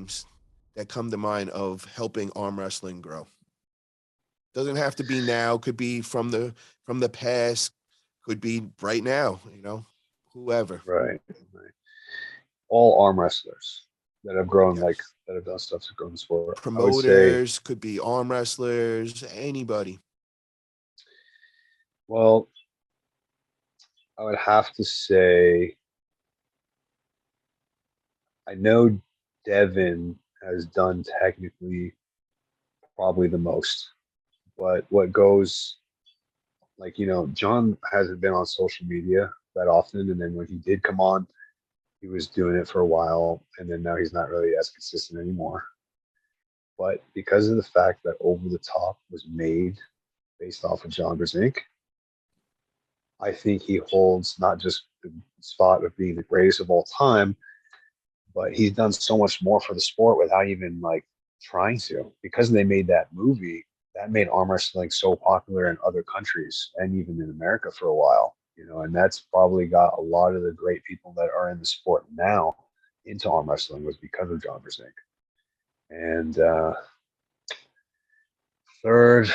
names that come to mind of helping arm wrestling grow? Doesn't have to be now, could be from the past, could be right now, whoever. Right. Right. All arm wrestlers that have grown, like Yes. that have done stuff to grow the sport. I would say, Promoters, could be arm wrestlers, anybody. well, I would have to say, I know Devin has done technically probably the most, but what goes, like, John hasn't been on social media that often. And then when he did come on, he was doing it for a while. And then now he's not really as consistent anymore. But because of the fact that Over the Top was made based off of John Brzenk, I think he holds not just the spot of being the greatest of all time, but he's done so much more for the sport without even like trying to. Because they made that movie, that made arm wrestling so popular in other countries and even in America for a while. And that's probably got a lot of the great people that are in the sport now into arm wrestling was because of John Brzenk. And third,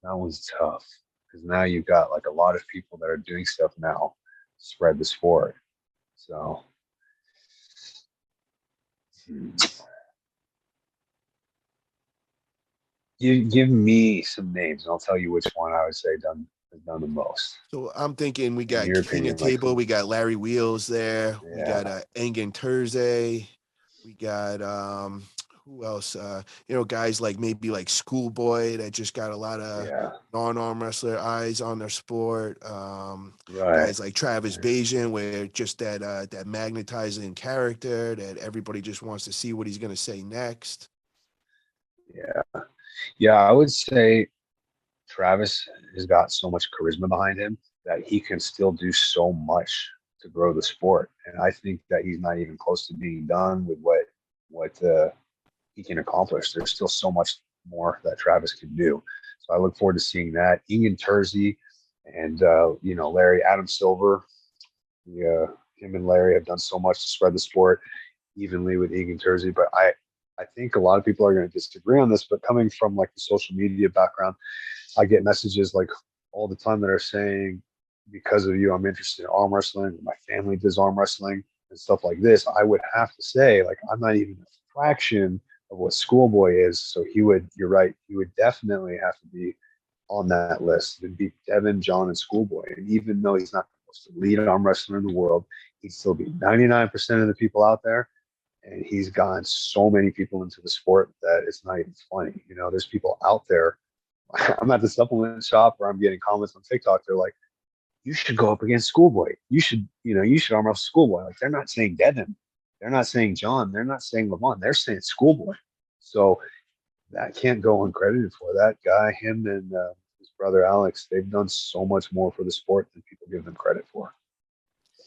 that one's tough because now you've got like a lot of people that are doing stuff now to spread the sport. So you give me some names and I'll tell you which one I would say has done the most. So I'm thinking we In got your King of opinion, like Table, we got Larry Wheels there, we yeah, got Engin Terze, we got who else? Guys like maybe like Schoolboy that just got a lot of yeah, non-arm wrestler eyes on their sport. right, Guys like Travis Bagent, where just that magnetizing character that everybody just wants to see what he's gonna say next. yeah, yeah. I would say Travis has got so much charisma behind him that he can still do so much to grow the sport, and I think that he's not even close to being done with what he can accomplish. There's still so much more that Travis can do. So I look forward to seeing that. Ian Terzi and Larry Adam Silver. Him and Larry have done so much to spread the sport evenly with Egan Terzi, but I think a lot of people are going to disagree on this. But coming from like the social media background, I get messages like all the time that are saying, because of you, I'm interested in arm wrestling. My family does arm wrestling and stuff like this. I would have to say, like, I'm not even a fraction of what Schoolboy is. So you're right, he would definitely have to be on that list. It'd be Devin, John, and Schoolboy. And even though he's not the most elite arm wrestler in the world, he'd still be 99% of the people out there. And he's gotten so many people into the sport that it's not even funny. There's people out there. I'm at the supplement shop where I'm getting comments on TikTok. They're like, you should go up against Schoolboy. You should arm wrestle Schoolboy. Like, they're not saying Devin. They're not saying John. They're not saying Levon. They're saying Schoolboy. So that can't go uncredited for that guy. Him and his brother Alex, they've done so much more for the sport than people give them credit for.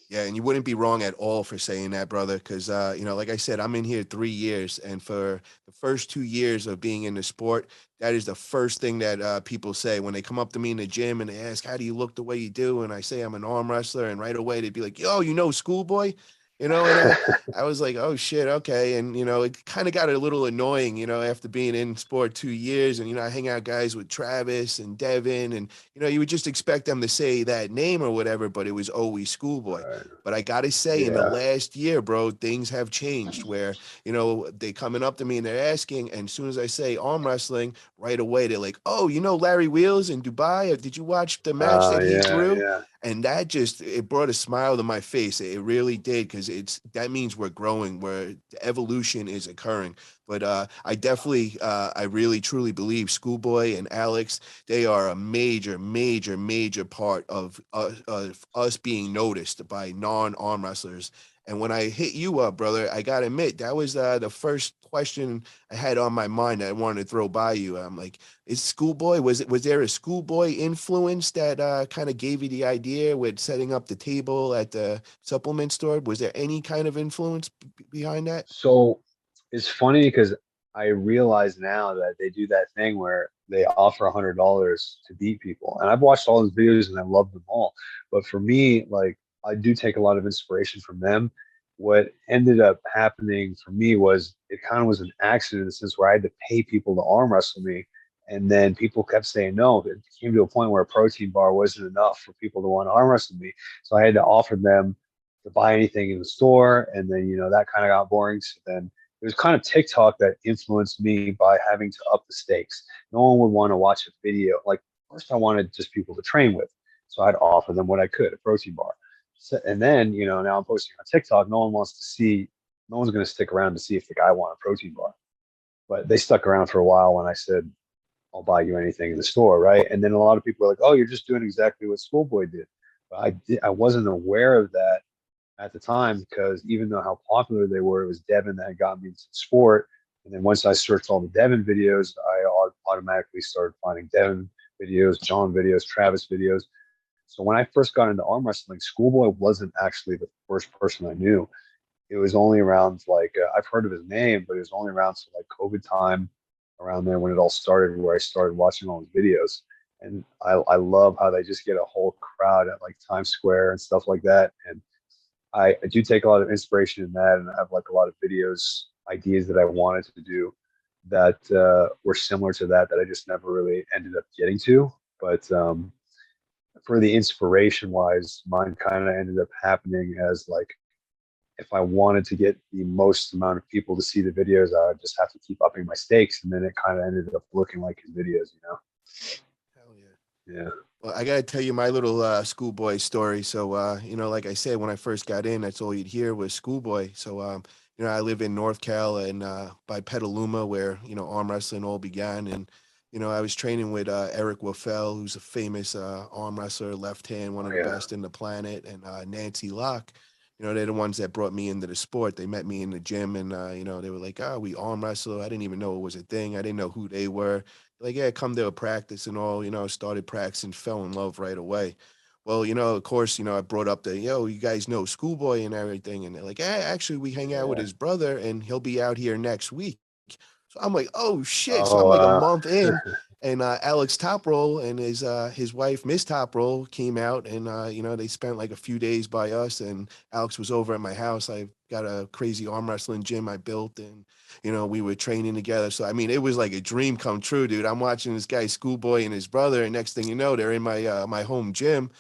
Yeah, and you wouldn't be wrong at all for saying that, brother, because like I said, I'm in here 3 years, and for the first 2 years of being in the sport, that is the first thing that people say when they come up to me in the gym and they ask, "How do you look the way you do?" And I say I'm an arm wrestler, and right away they'd be like, "Yo, Schoolboy," And I was like, "Oh shit, okay." And it kind of got a little annoying, after being in sport 2 years, and I hang out guys with Travis and Devin, and you would just expect them to say that name or whatever, but it was always Schoolboy. Right. But I gotta say, in the Yeah. last year, bro, things have changed where, they coming up to me and they're asking, and as soon as I say arm wrestling, right away they're like, "Oh, Larry Wheels in Dubai? Or did you watch the match that he Yeah. threw?" Yeah. And that just, it brought a smile to my face. It really did, because that means we're growing, where the evolution is occurring. But I definitely, I really truly believe Schoolboy and Alex, they are a major, major, major part of us being noticed by non-arm wrestlers. And when I hit you up, brother, I gotta admit that was the first question I had on my mind that I wanted to throw by you. I'm like, is Schoolboy, was there a Schoolboy influence that kind of gave you the idea with setting up the table at the supplement store? Was there any kind of influence behind that? So it's funny because I realize now that they do that thing where they offer $100 to beat people, and I've watched all those videos and I love them all. But for me, like, I do take a lot of inspiration from them, what ended up happening for me was it kind of was an accident in the sense where I had to pay people to arm wrestle me. And then people kept saying no. It came to a point where a protein bar wasn't enough for people to want to arm wrestle me. So I had to offer them to buy anything in the store. And then, that kind of got boring. So then it was kind of TikTok that influenced me by having to up the stakes. No one would want to watch a video. Like, first, I wanted just people to train with. So I'd offer them what I could, a protein bar. So, and then, now I'm posting on TikTok. No one wants to see, no one's going to stick around to see if the guy wanted a protein bar. But they stuck around for a while when I said, I'll buy you anything in the store, right? And then a lot of people are like, oh, you're just doing exactly what Schoolboy did. But I wasn't aware of that at the time because even though how popular they were, it was Devin that got me into the sport. And then once I searched all the Devin videos, I automatically started finding Devin videos, John videos, Travis videos. So when I first got into arm wrestling, Schoolboy wasn't actually the first person I knew. It was only around I've heard of his name, but it was only around like COVID time, around there when it all started, where I started watching all his videos. And I love how they just get a whole crowd at like Times Square and stuff like that. And I do take a lot of inspiration in that, and I have like a lot of videos, ideas that I wanted to do that were similar to that I just never really ended up getting to. But for the inspiration wise, mine kind of ended up happening as like if I wanted to get the most amount of people to see the videos, I would just have to keep upping my stakes, and then it kind of ended up looking like his videos. Hell yeah. Yeah. Well, I gotta tell you my little schoolboy story. So, like I said, when I first got in, that's all you'd hear was schoolboy. So, I live in North Cal and by Petaluma, where arm wrestling all began. And I was training with Eric Waffel, who's a famous arm wrestler, left hand, one Oh of the yeah. best in the planet, and Nancy Locke. They're the ones that brought me into the sport. They met me in the gym, and they were like, "Oh, we arm wrestle." I didn't even know it was a thing. I didn't know who they were. Like, yeah, come to a practice and all, started practicing, fell in love right away. Well, of course, I brought up the, you guys know Schoolboy and everything. And they're like, hey, actually, we hang out with Yeah. his brother and he'll be out here next week. So I'm like, oh shit. So Oh I'm like a wow. month in, and Alex Toproll and his wife Miss Toproll came out, and they spent like a few days by us, and Alex was over at my house. I got a crazy arm wrestling gym I built, and we were training together. So I mean, it was like a dream come true, dude. I'm watching this guy Schoolboy and his brother, and next thing you know, they're in my home gym.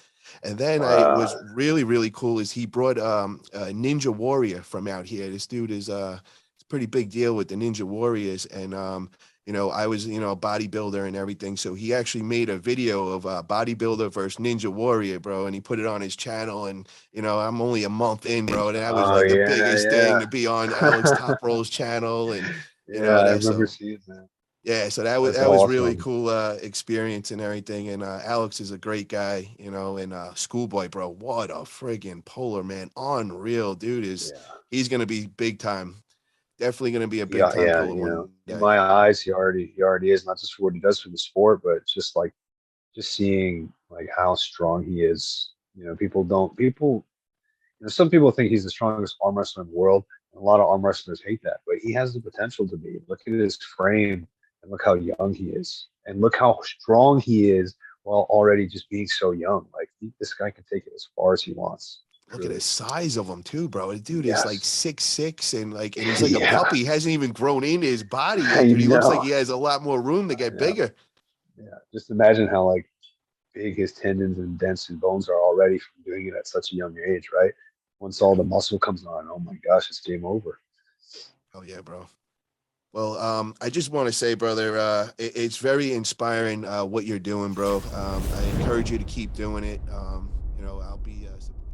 And then I was Wow. really, really cool is he brought a Ninja Warrior from out here. This dude is it's a pretty big deal with the Ninja Warriors. And I was, a bodybuilder and everything. So he actually made a video of bodybuilder versus Ninja Warrior, bro. And he put it on his channel. And, I'm only a month in, bro. And that was Oh like the yeah, biggest thing to be on Alex yeah. Toproll's channel. And, Yeah, I that remember so seeing that. yeah, so That's that was really awesome. cool experience and everything. And Alex is a great guy, and Schoolboy, bro, what a friggin' polar man, unreal dude is. Yeah. He's gonna be big time, definitely gonna be a big Yeah, time yeah, polar one in day. my eyes, he already is, not just for what he does for the sport, but just like just seeing like how strong he is. Some people think he's the strongest arm wrestler in the world. A lot of arm wrestlers hate that, but he has the potential to be. Look at his frame and look how young he is, and look how strong he is while already just being so young. Like this guy can take it as far as he wants. Look at the Truly. size of him too, bro. The dude is like Yes. 6'6", and he's like a Yeah. puppy. He hasn't even grown into his body I yet, dude. He looks like know. he has a lot more room to I get know. bigger. Yeah. Just imagine how like big his tendons and dense his bones are already from doing it at such a young age, right? Once Yeah. all the muscle comes on, oh my gosh, it's game over. Oh yeah, bro. Well, I just want to say, brother, it's very inspiring what you're doing, bro. I encourage you to keep doing it. I'll be supporting